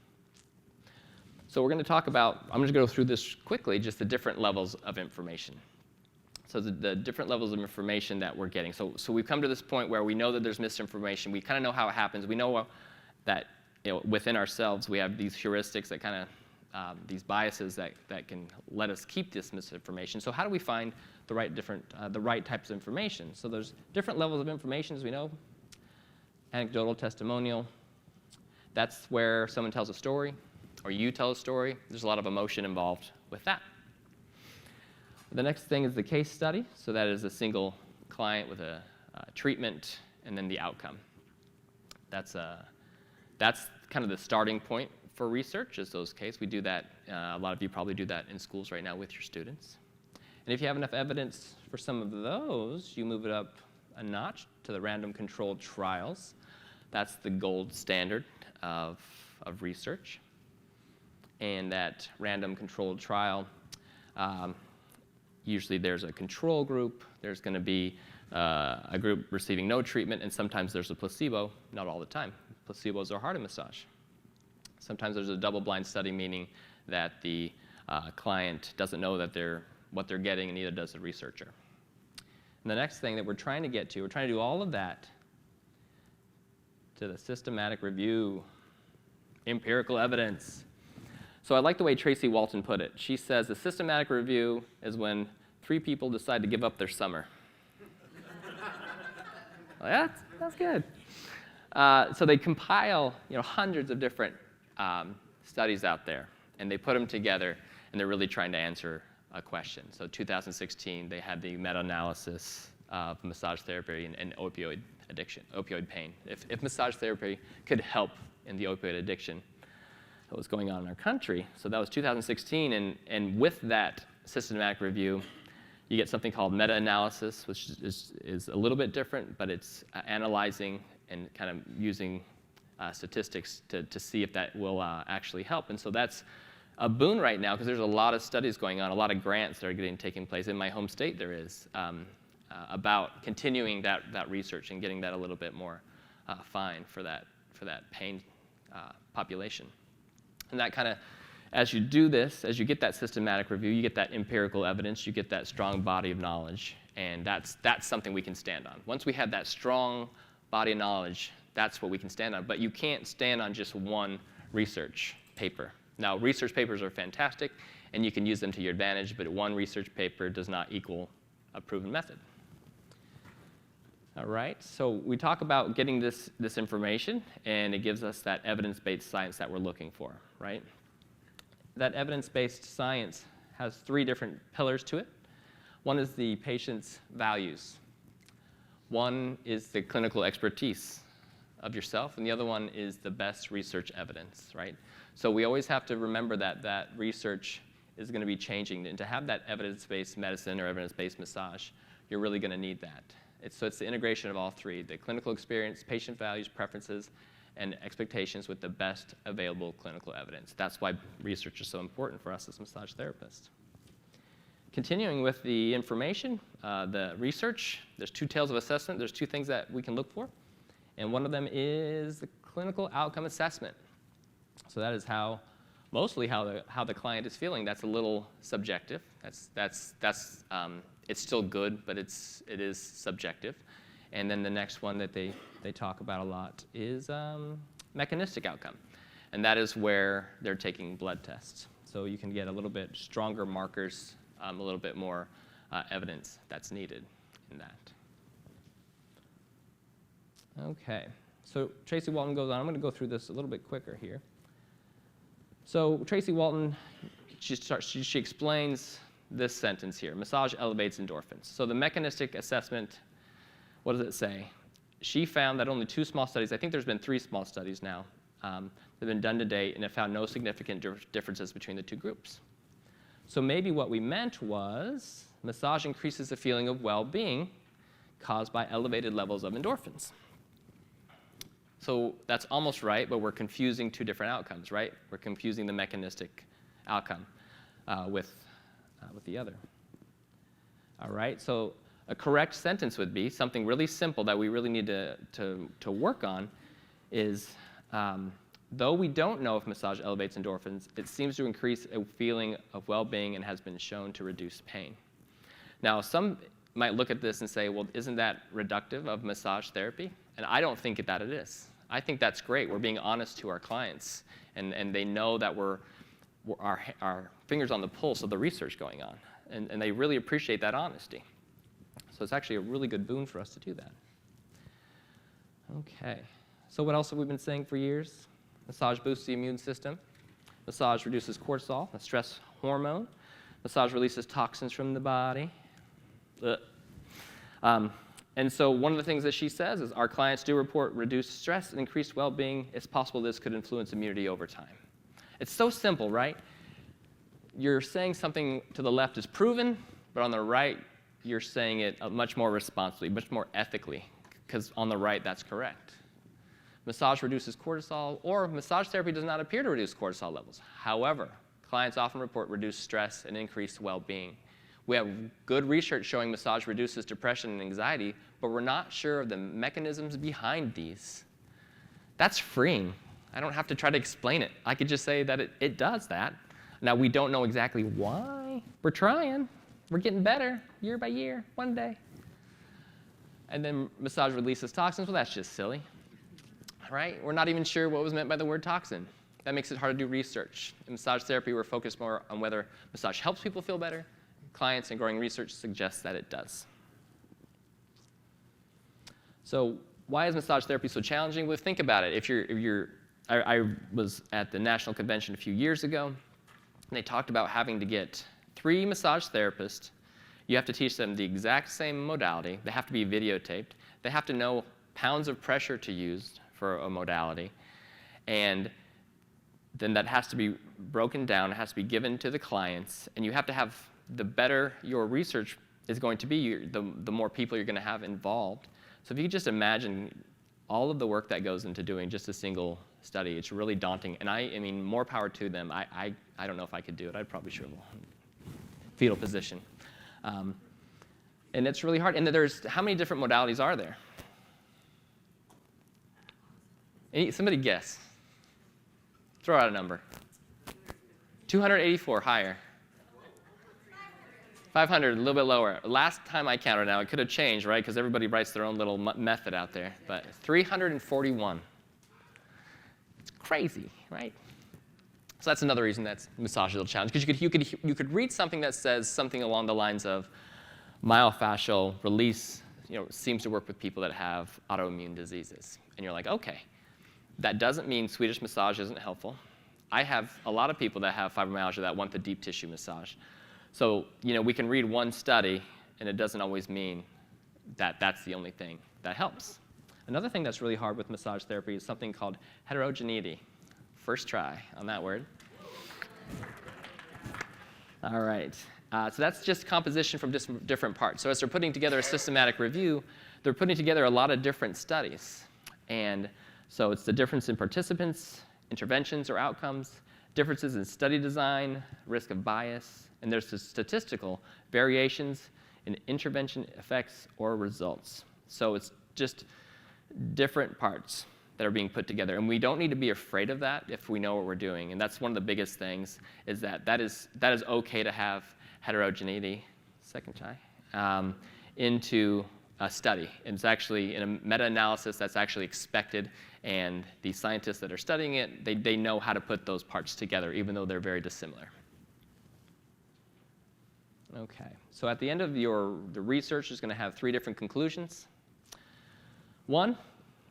So we're going to talk about, I'm going to go through this quickly, just the different levels of information. So the different levels of information that we're getting. So we've come to this point where we know that there's misinformation. We kind of know how it happens. We know that within ourselves we have these heuristics that kind of, these biases that can let us keep this misinformation. So how do we find the right types of information? So there's different levels of information, as we know. Anecdotal, testimonial. That's where someone tells a story, or you tell a story. There's a lot of emotion involved with that. The next thing is the case study. So that is a single client with a treatment and then the outcome. That's kind of the starting point for research, is those cases. We do that, a lot of you probably do that in schools right now with your students. And if you have enough evidence for some of those, you move it up a notch to the random controlled trials. That's the gold standard of research. And that random controlled trial, usually there's a control group, there's going to be a group receiving no treatment, and sometimes there's a placebo, not all the time. Placebos are hard to massage. Sometimes there's a double-blind study, meaning that the client doesn't know that what they're getting, and neither does the researcher. And the next thing that we're trying to get to, we're trying to do all of that to the systematic review, empirical evidence. So I like the way Tracy Walton put it. She says the systematic review is when 3 people decide to give up their summer. Well, that's good. So they compile hundreds of different studies out there, and they put them together, and they're really trying to answer a question. So 2016, they had the meta-analysis of massage therapy and opioid addiction, opioid pain. If massage therapy could help in the opioid addiction that was going on in our country. So that was 2016, and with that systematic review, you get something called meta-analysis, which is a little bit different, but it's analyzing and kind of using statistics to see if that will actually help. And so that's a boon right now, because there's a lot of studies going on, a lot of grants that are taking place. In my home state there is, about continuing that research and getting that a little bit more fine for that pain population. And that kind of, as you do this, as you get that systematic review, you get that empirical evidence, you get that strong body of knowledge, and that's something we can stand on. Once we have that strong body of knowledge, that's what we can stand on. But you can't stand on just one research paper. Now, research papers are fantastic, and you can use them to your advantage, but one research paper does not equal a proven method. All right, so we talk about getting this information, and it gives us that evidence-based science that we're looking for, right? That evidence-based science has 3 different pillars to it. One is the patient's values. One is the clinical expertise of yourself, and the other one is the best research evidence, right? So we always have to remember that research is going to be changing, and to have that evidence-based medicine or evidence-based massage, you're really going to need that. So it's the integration of all 3, the clinical experience, patient values, preferences, and expectations with the best available clinical evidence. That's why research is so important for us as massage therapists. Continuing with the information, the research, there's 2 tails of assessment. There's 2 things that we can look for, and one of them is the clinical outcome assessment. So that is mostly how the client is feeling. That's a little subjective. It's still good, but it is subjective. And then the next one that they talk about a lot is mechanistic outcome, and that is where they're taking blood tests. So you can get a little bit stronger markers, a little bit more evidence that's needed in that. Okay, so Tracy Walton goes on. I'm going to go through this a little bit quicker here. So Tracy Walton, she explains this sentence here: massage elevates endorphins. So the mechanistic assessment, what does it say? She found that only 2 small studies, I think there's been 3 small studies now, that have been done to date, and it found no significant differences between the 2 groups. So maybe what we meant was massage increases the feeling of well-being caused by elevated levels of endorphins. So that's almost right, but we're confusing two different outcomes, right? We're confusing the mechanistic outcome with the other. All right, so a correct sentence would be something really simple that we really need to work on is, though we don't know if massage elevates endorphins, it seems to increase a feeling of well-being and has been shown to reduce pain. Now, some might look at this and say, well, isn't that reductive of massage therapy? And I don't think that it is. I think that's great. We're being honest to our clients, and they know that our fingers on the pulse of the research going on, and they really appreciate that honesty. So it's actually a really good boon for us to do that. Okay, so what else have we been saying for years? Massage boosts the immune system. Massage reduces cortisol, a stress hormone. Massage releases toxins from the body. And so one of the things that she says is our clients do report reduced stress and increased well-being. It's possible this could influence immunity over time. It's so simple, right? You're saying something to the left is proven, but on the right, you're saying it much more responsibly, much more ethically, because on the right, that's correct. Massage reduces cortisol, or massage therapy does not appear to reduce cortisol levels. However, clients often report reduced stress and increased well-being. We have good research showing massage reduces depression and anxiety, but we're not sure of the mechanisms behind these. That's freeing. I don't have to try to explain it. I could just say that it does that. Now, we don't know exactly why. We're trying. We're getting better year by year, one day. And then massage releases toxins. Well, that's just silly, right? We're not even sure what was meant by the word toxin. That makes it hard to do research. In massage therapy, we're focused more on whether massage helps people feel better. Clients and growing research suggests that it does. So why is massage therapy so challenging? Well, think about it. I was at the National Convention a few years ago, and they talked about having to get 3 massage therapists. You have to teach them the exact same modality. They have to be videotaped. They have to know pounds of pressure to use for a modality. And then that has to be broken down. It has to be given to the clients. And you have to have, the better your research is going to be, the more people you're going to have involved. So if you could just imagine all of the work that goes into doing just a single study, it's really daunting. And I mean, more power to them. I don't know if I could do it. I'd probably shrivel. Fetal position. And it's really hard. And there's, how many different modalities are there? Somebody guess. Throw out a number. 284, higher. 500, a little bit lower. Last time I counted, now it could have changed, right? Because everybody writes their own little method out there. But 341. It's crazy, right? So that's another reason that massage is a little challenge. Because you could read something that says something along the lines of myofascial release, seems to work with people that have autoimmune diseases. And you're like, okay, that doesn't mean Swedish massage isn't helpful. I have a lot of people that have fibromyalgia that want the deep tissue massage. So, we can read one study, and it doesn't always mean that that's the only thing that helps. Another thing that's really hard with massage therapy is something called heterogeneity. First try on that word. All right. So that's just composition from different parts. So as they're putting together a systematic review, they're putting together a lot of different studies. And so it's the difference in participants, interventions or outcomes, differences in study design, risk of bias, and there's the statistical variations in intervention effects or results. So it's just different parts that are being put together. And we don't need to be afraid of that if we know what we're doing. And that's one of the biggest things, is that is okay to have heterogeneity, second try, into a study. And it's actually, in a meta-analysis, that's actually expected. And the scientists that are studying it, they know how to put those parts together, even though they're very dissimilar. Okay, so at the end of the research is going to have 3 different conclusions. 1,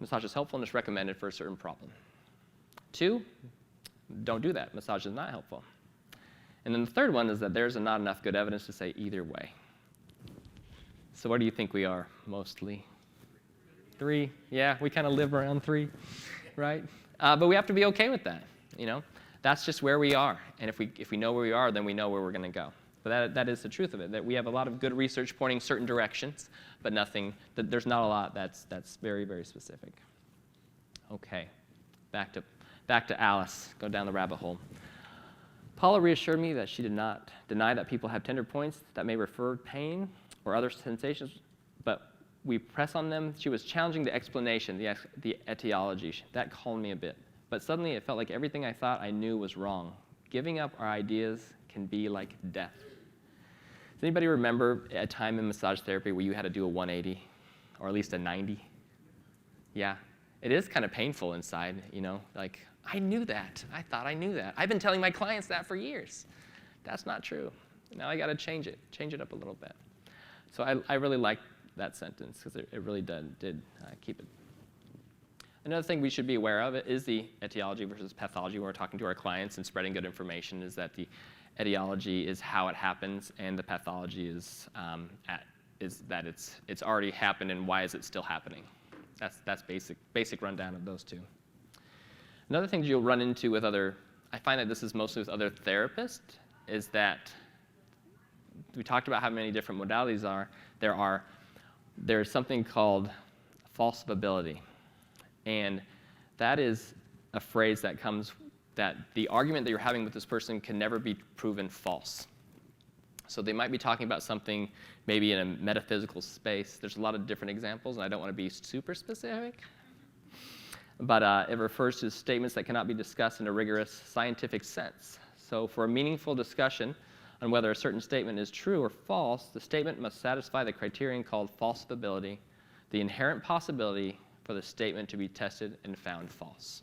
massage is helpful and is recommended for a certain problem. 2, don't do that. Massage is not helpful. And then the third one is that there's not enough good evidence to say either way. So where do you think we are mostly? 3? Yeah, we kind of live around 3, right? But we have to be okay with that. That's just where we are. And if we know where we are, then we know where we're going to go. But that is the truth of it, that we have a lot of good research pointing certain directions, but there's not a lot that's very, very specific. Okay, back to Alice. Go down the rabbit hole. Paula reassured me that she did not deny that people have tender points that may refer pain or other sensations, but we press on them. She was challenging the explanation, the etiology. That calmed me a bit. But suddenly it felt like everything I thought I knew was wrong. Giving up our ideas can be like death. Does anybody remember a time in massage therapy where you had to do a 180, or at least a 90? Yeah, it is kind of painful inside, you know, like, I knew that. I thought I knew that. I've been telling my clients that for years. That's not true. Now I got to change it up a little bit. So I really liked that sentence because it really did keep it. Another thing we should be aware of is the etiology versus pathology when we're talking to our clients and spreading good information, is that the etiology is how it happens, and the pathology is that it's already happened, and why is it still happening. That's basic rundown of those two. Another thing you'll run into with I find that this is mostly with other therapists, is that we talked about how many different modalities there's something called falsifiability. And that is a phrase that comes that the argument that you're having with this person can never be proven false. So they might be talking about something maybe in a metaphysical space. There's a lot of different examples, and I don't want to be super specific. But it refers to statements that cannot be discussed in a rigorous scientific sense. So for a meaningful discussion on whether a certain statement is true or false, the statement must satisfy the criterion called falsifiability, the inherent possibility for the statement to be tested and found false.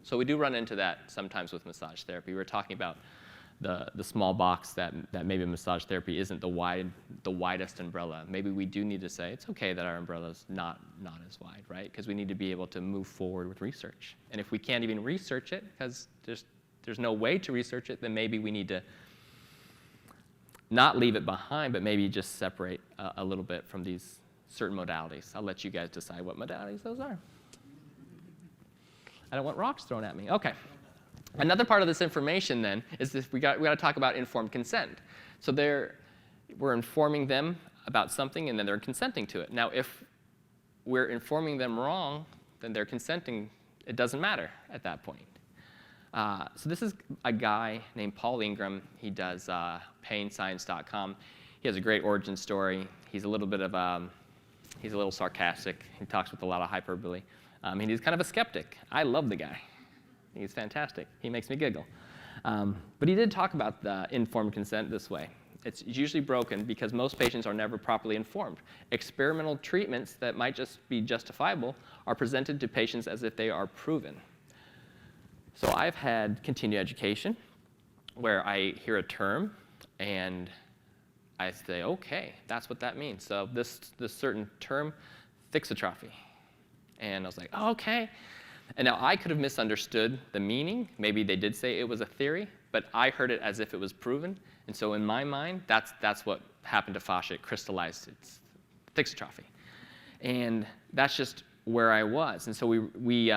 So we do run into that sometimes with massage therapy. We're talking about the small box that maybe massage therapy isn't the widest umbrella. Maybe we do need to say it's okay that our umbrella is not as wide, right? Because we need to be able to move forward with research. And if we can't even research it because there's no way to research it, then maybe we need to not leave it behind, but maybe just separate a little bit from these certain modalities. I'll let you guys decide what modalities those are. I don't want rocks thrown at me. Okay. Another part of this information then is we got to talk about informed consent. So we're informing them about something, and then they're consenting to it. Now, if we're informing them wrong, then they're consenting. It doesn't matter at that point. So this is a guy named Paul Ingram. He does painscience.com. He has a great origin story. He's a little sarcastic. He talks with a lot of hyperbole. And he's kind of a skeptic. I love the guy. He's fantastic. He makes me giggle. But he did talk about the informed consent this way. It's usually broken because most patients are never properly informed. Experimental treatments that might just be justifiable are presented to patients as if they are proven. So I've had continuing education where I hear a term and I say, okay, that's what that means. So this certain term, thixotrophy. And I was like, oh, okay. And now I could have misunderstood the meaning. Maybe they did say it was a theory, but I heard it as if it was proven. And so in my mind, that's what happened to fascia. It crystallized. It's thixotrophy. And that's just where I was. And so we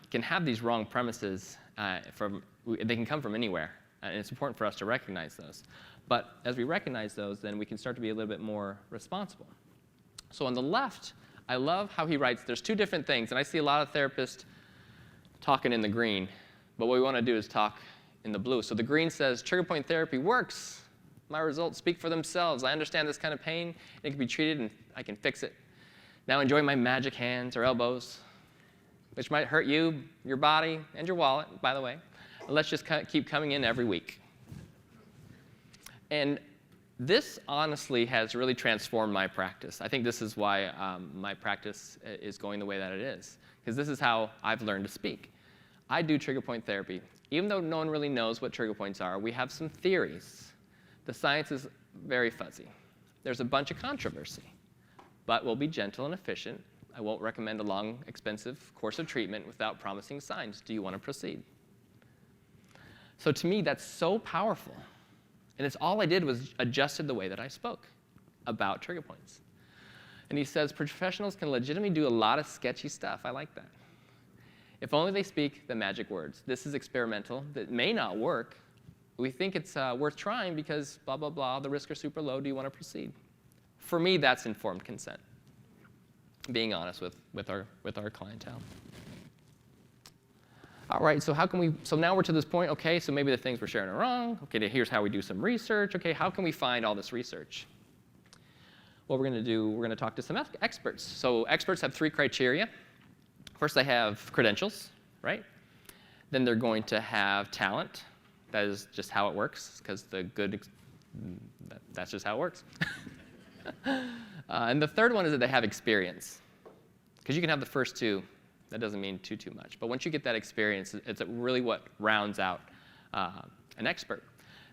can have these wrong premises. They can come from anywhere. And it's important for us to recognize those. But as we recognize those, then we can start to be a little bit more responsible. So on the left, I love how he writes, there's two different things. And I see a lot of therapists talking in the green, but what we want to do is talk in the blue. So the green says, trigger point therapy works. My results speak for themselves. I understand this kind of pain. It can be treated, and I can fix it. Now enjoy my magic hands or elbows, which might hurt you, your body, and your wallet, by the way. And let's just keep coming in every week. And this, honestly, has really transformed my practice. I think this is why my practice is going the way that it is, because this is how I've learned to speak. I do trigger point therapy. Even though no one really knows what trigger points are, we have some theories. The science is very fuzzy. There's a bunch of controversy, but we'll be gentle and efficient. I won't recommend a long, expensive course of treatment without promising signs. Do you want to proceed? So to me, that's so powerful. And it's all I did was adjusted the way that I spoke about trigger points. And he says, professionals can legitimately do a lot of sketchy stuff. I like that. If only they speak the magic words. This is experimental. That may not work. We think it's worth trying because blah, blah, blah. The risks are super low. Do you want to proceed? For me, that's informed consent. Being honest with our clientele. All right, so so now we're to this point, okay, so maybe the things we're sharing are wrong. Okay, here's how we do some research. Okay, how can we find all this research? What we're going to do, we're going to talk to some experts. So experts have 3 criteria. First, they have credentials, right? Then they're going to have talent. That is just how it works, because that's just how it works. And the third one is that they have experience. Because you can have the first 2. That doesn't mean too much. But once you get that experience, it's really what rounds out an expert.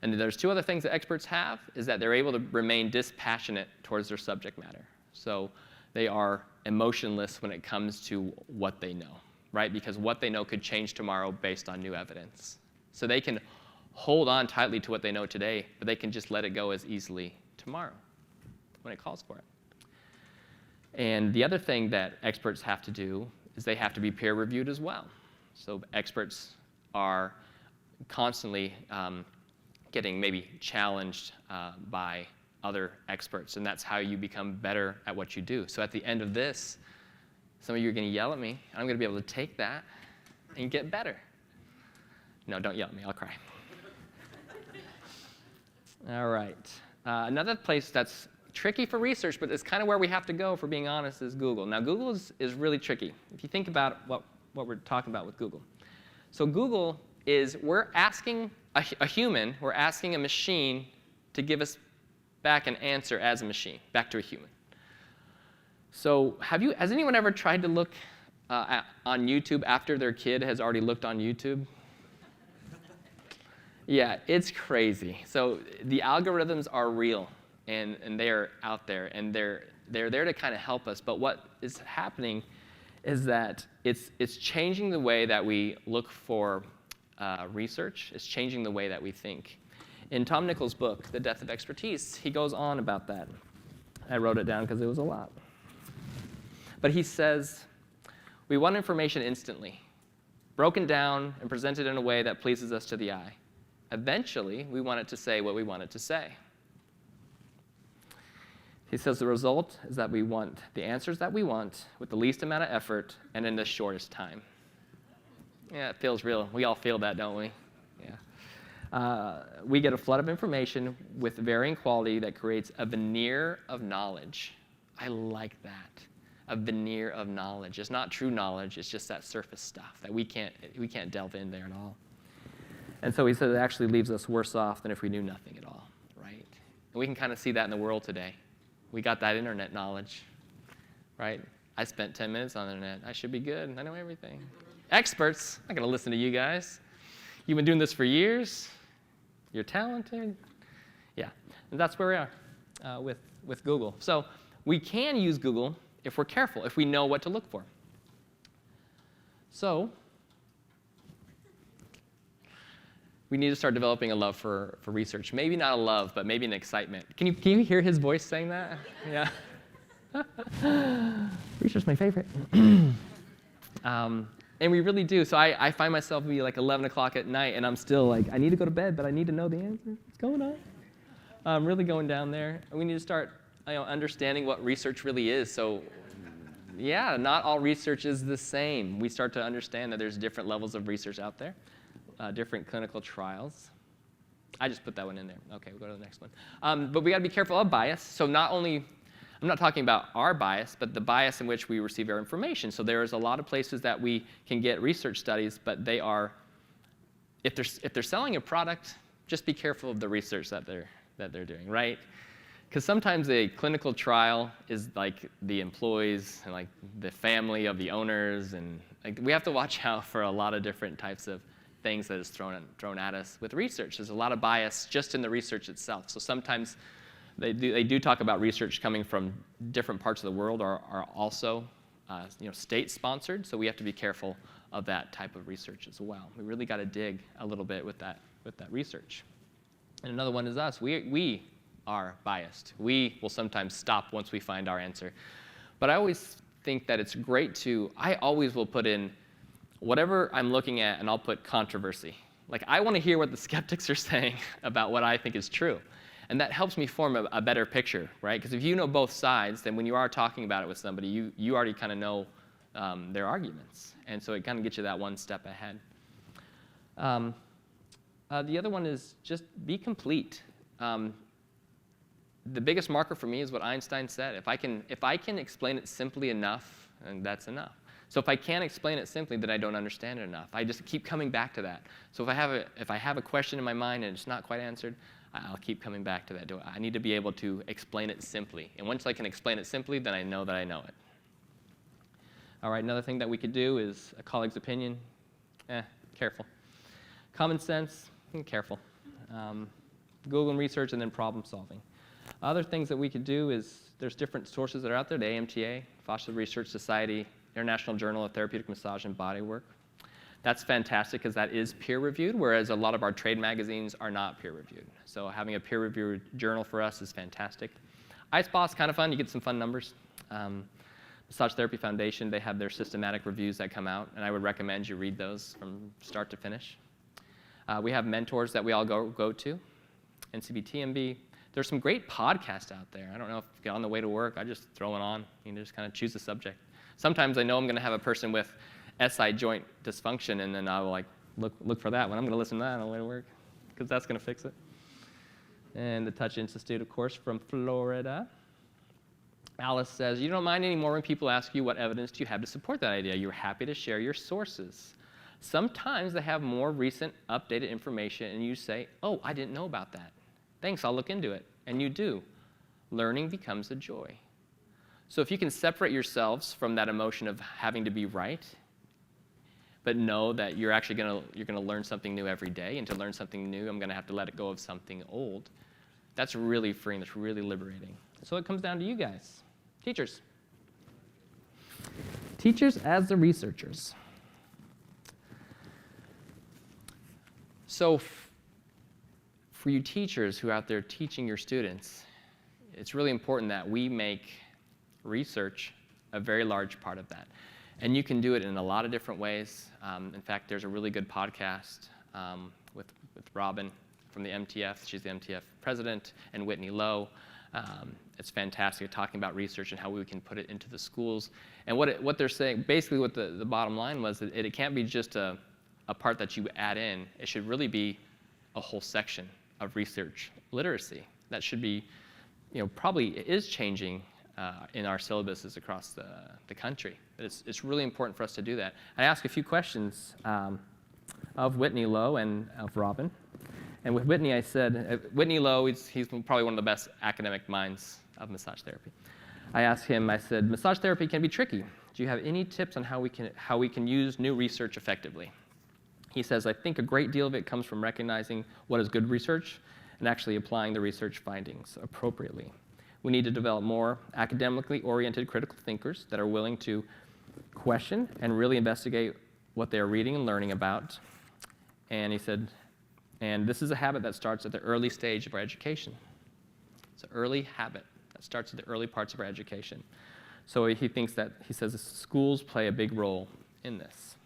And there's 2 other things that experts have, is that they're able to remain dispassionate towards their subject matter. So they are emotionless when it comes to what they know, right? Because what they know could change tomorrow based on new evidence. So they can hold on tightly to what they know today, but they can just let it go as easily tomorrow when it calls for it. And the other thing that experts have to do is they have to be peer reviewed as well. So experts are constantly getting maybe challenged by other experts, and that's how you become better at what you do. So at the end of this, some of you are going to yell at me, and I'm going to be able to take that and get better. No, don't yell at me, I'll cry. All right. Another place that's tricky for research, but it's kind of where we have to go, for being honest, is Google. Now, Google is really tricky. If you think about what we're talking about with Google. So Google is, we're asking a human, we're asking a machine to give us back an answer as a machine, back to a human. So has anyone ever tried to look on YouTube after their kid has already looked on YouTube? Yeah, it's crazy. So the algorithms are real, and they're out there, and they're there to kind of help us. But what is happening is that it's changing the way that we look for research. It's changing the way that we think. In Tom Nichols' book, The Death of Expertise, he goes on about that. I wrote it down because it was a lot. But he says, we want information instantly, broken down and presented in a way that pleases us to the eye. Eventually, we want it to say what we want it to say. He says the result is that we want the answers that we want with the least amount of effort and in the shortest time. Yeah, it feels real. We all feel that, don't we? Yeah. We get a flood of information with varying quality that creates a veneer of knowledge. I like that. A veneer of knowledge. It's not true knowledge. It's just that surface stuff that we can't delve in there at all. And so he said it actually leaves us worse off than if we knew nothing at all, right? And we can kind of see that in the world today. We got that internet knowledge, right? I spent 10 minutes on the internet. I should be good. I know everything. Experts, I'm not going to listen to you guys. You've been doing this for years. You're talented. Yeah, and that's where we are with Google. So we can use Google if we're careful, if we know what to look for. So we need to start developing a love for research. Maybe not a love, but maybe an excitement. Can you hear his voice saying that? Yeah. Research is my favorite. And we really do. So I find myself be like 11 o'clock at night, and I'm still like, I need to go to bed, but I need to know the answer. What's going on? I'm really going down there. And we need to start understanding what research really is. So yeah, not all research is the same. We start to understand that there's different levels of research out there. Different clinical trials. I just put that one in there. Okay, we'll go to the next one. But we got to be careful of bias. So not only, I'm not talking about our bias, but the bias in which we receive our information. So there's a lot of places that we can get research studies, but they are, if they're selling a product, just be careful of the research that they're doing, right? Because sometimes a clinical trial is like the employees and like the family of the owners, and like we have to watch out for a lot of different types of things that is thrown at us with research. There's a lot of bias just in the research itself. So sometimes they do talk about research coming from different parts of the world are also state-sponsored. So we have to be careful of that type of research as well. We really got to dig a little bit with that research. And another one is us. We are biased. We will sometimes stop once we find our answer. But I always think that it's great I always will put in whatever I'm looking at, and I'll put controversy. Like, I want to hear what the skeptics are saying about what I think is true. And that helps me form a better picture, right? Because if you know both sides, then when you are talking about it with somebody, you already kind of know their arguments. And so it kind of gets you that one step ahead. The other one is just be complete. The biggest marker for me is what Einstein said. If I can explain it simply enough, and that's enough. So if I can't explain it simply, then I don't understand it enough. I just keep coming back to that. So if I have a question in my mind and it's not quite answered, I'll keep coming back to that. I need to be able to explain it simply. And once I can explain it simply, then I know that I know it. All right, another thing that we could do is a colleague's opinion. Careful. Common sense, careful. Google and research, and then problem solving. Other things that we could do is there's different sources that are out there, the AMTA, Foster Research Society, International Journal of Therapeutic Massage and Bodywork. That's fantastic because that is peer-reviewed, whereas a lot of our trade magazines are not peer-reviewed. So having a peer-reviewed journal for us is fantastic. ISPOS, kind of fun. You get some fun numbers. Massage Therapy Foundation, they have their systematic reviews that come out, and I would recommend you read those from start to finish. We have mentors that we all go to, NCBTMB. There's some great podcasts out there. I don't know if you get on the way to work, I just throw it on. You can just kind of choose a subject. Sometimes I know I'm going to have a person with SI joint dysfunction, and then I will look for that one. I'm going to listen to that on the way to work because that's going to fix it. And the Touch Institute, of course, from Florida. Alice says, you don't mind anymore when people ask you what evidence do you have to support that idea. You're happy to share your sources. Sometimes they have more recent, updated information, and you say, oh, I didn't know about that. Thanks, I'll look into it. And you do. Learning becomes a joy. So if you can separate yourselves from that emotion of having to be right, but know that you're actually going to learn something new every day, and to learn something new, I'm going to have to let it go of something old, that's really freeing, that's really liberating. So it comes down to you guys. Teachers. Teachers as the researchers. So for you teachers who are out there teaching your students, it's really important that we make research a very large part of that. And you can do it in a lot of different ways. In fact, there's a really good podcast with Robin from the MTF. She's the MTF president, and Whitney Lowe. It's fantastic talking about research and how we can put it into the schools. And what they're saying, basically what the bottom line was, that it can't be just a part that you add in. It should really be a whole section of research literacy. That should be, probably is changing in our syllabuses across the country. But it's really important for us to do that. I asked a few questions of Whitney Lowe and of Robin. And with Whitney, I said, Whitney Lowe, he's probably one of the best academic minds of massage therapy. I asked him, I said, massage therapy can be tricky. Do you have any tips on how we can use new research effectively? He says, I think a great deal of it comes from recognizing what is good research and actually applying the research findings appropriately. We need to develop more academically oriented critical thinkers that are willing to question and really investigate what they are reading and learning about. And he said, and this is a habit that starts at the early stage of our education. It's an early habit that starts at the early parts of our education. So he says schools play a big role in this.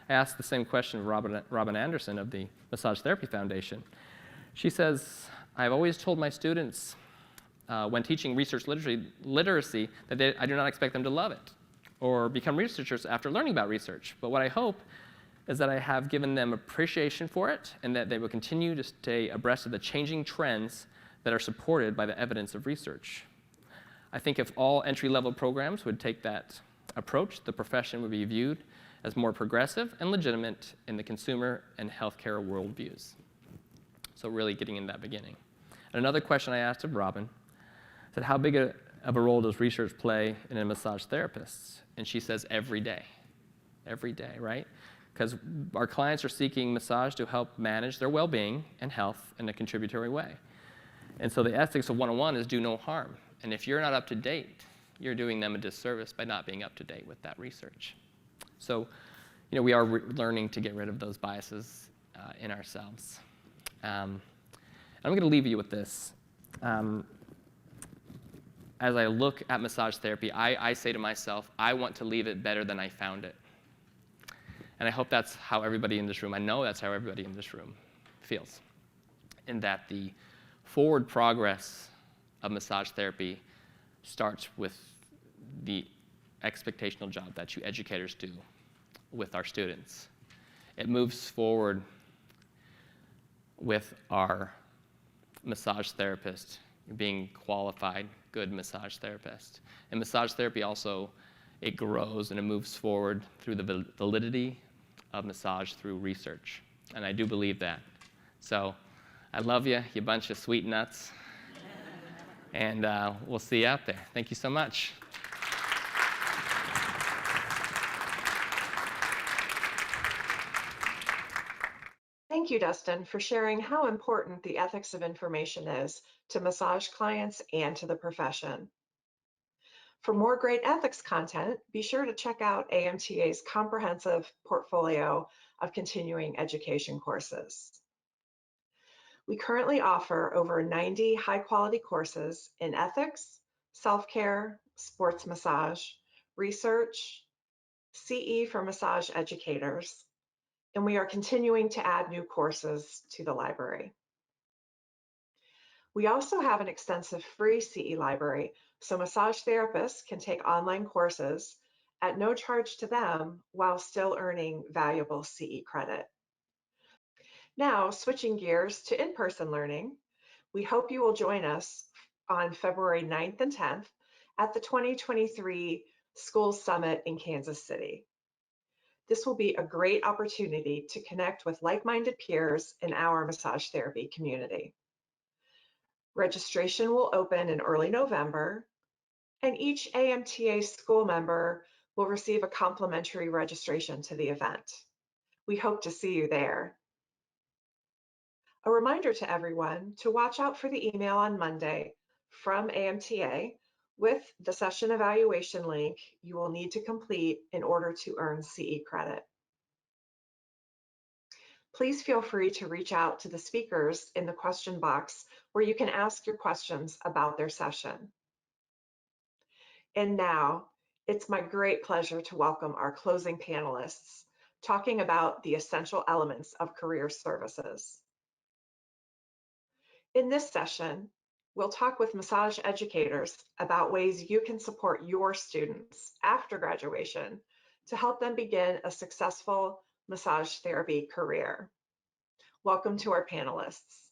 I asked the same question of Robin Anderson of the Massage Therapy Foundation. She says, I've always told my students when teaching research literacy that I do not expect them to love it or become researchers after learning about research. But what I hope is that I have given them appreciation for it and that they will continue to stay abreast of the changing trends that are supported by the evidence of research. I think if all entry-level programs would take that approach, the profession would be viewed as more progressive and legitimate in the consumer and healthcare worldviews. So really getting in that beginning. And another question I asked of Robin said, how big of a role does research play in a massage therapist? And she says every day, right? Because our clients are seeking massage to help manage their well-being and health in a contributory way. And so the ethics of 101 is do no harm. And if you're not up to date, you're doing them a disservice by not being up to date with that research. So, we are learning to get rid of those biases in ourselves. I'm going to leave you with this. As I look at massage therapy, I say to myself, I want to leave it better than I found it. And I hope that's how everybody in this room, I know that's how everybody in this room feels. And that the forward progress of massage therapy starts with the expectational job that you educators do with our students. It moves forward with our massage therapist being qualified, good massage therapist. And massage therapy also, it grows and it moves forward through the validity of massage through research. And I do believe that. So I love you, you bunch of sweet nuts. And we'll see you out there. Thank you so much. Thank you, Dustin, for sharing how important the ethics of information is to massage clients and to the profession. For more great ethics content, be sure to check out AMTA's comprehensive portfolio of continuing education courses. We currently offer over 90 high-quality courses in ethics, self-care, sports massage, research, CE for massage educators, and we are continuing to add new courses to the library. We also have an extensive free CE library, so massage therapists can take online courses at no charge to them while still earning valuable CE credit. Now, switching gears to in-person learning, we hope you will join us on February 9th and 10th at the 2023 Schools Summit in Kansas City. This will be a great opportunity to connect with like-minded peers in our massage therapy community. Registration will open in early November, and each AMTA school member will receive a complimentary registration to the event. We hope to see you there. A reminder to everyone to watch out for the email on Monday from AMTA with the session evaluation link you will need to complete in order to earn CE credit. Please feel free to reach out to the speakers in the question box where you can ask your questions about their session. And now, it's my great pleasure to welcome our closing panelists, talking about the essential elements of career services. In this session, we'll talk with massage educators about ways you can support your students after graduation to help them begin a successful massage therapy career. Welcome to our panelists.